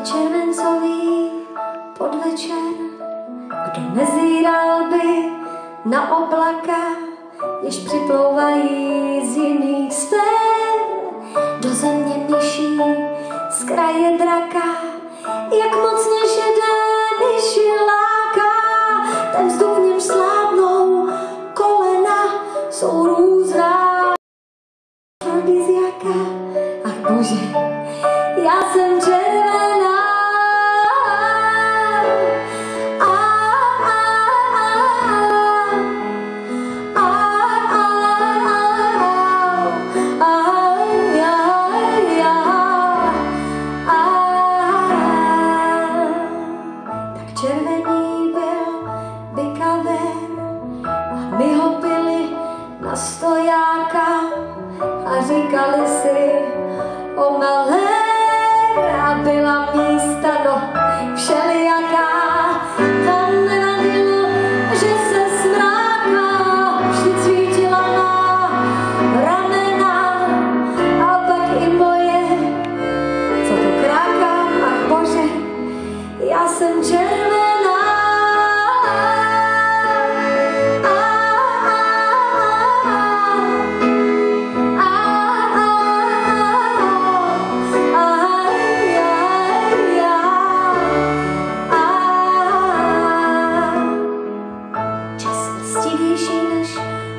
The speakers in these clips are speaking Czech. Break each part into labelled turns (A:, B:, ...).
A: červencový podvečer, kdo nezíral by na oblaka, jež připlouvají z jiných sfér, do země myší z kraje draka, jak mocně šedé myši láká, ten vzduch v němž slábnou kolena jsou různá. Afrodiziaka, ach bože, já jsem červená. Tak červený byl bykaver a my ho pili na stojáka a říkali si o malé a byla místa no všelijaká. Tam nevadilo, že se smrákla, vždyť svítila má ramena a pak i moje, co to kráká, ach bože, já jsem červená.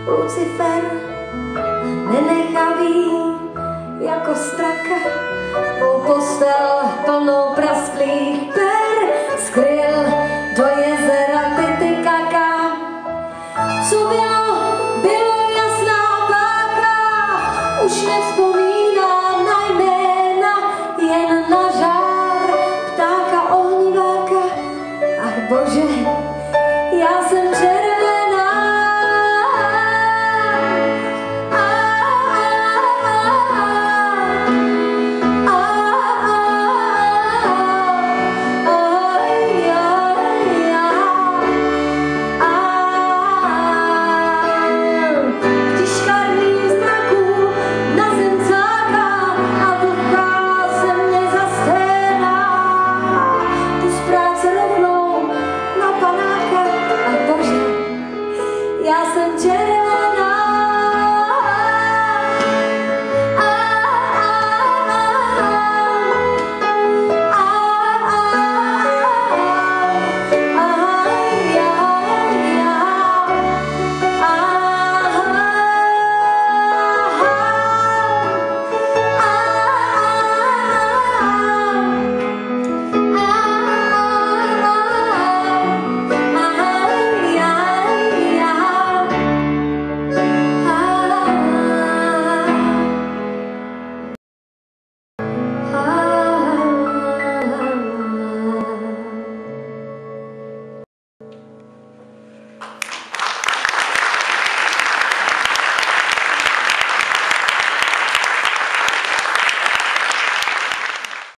A: Lucifer, nenechavý jako straka, mou postel plnou prasklých per skryl do jezera Titicaca. Co bylo, bylo jasná páka, už nevzpomínám.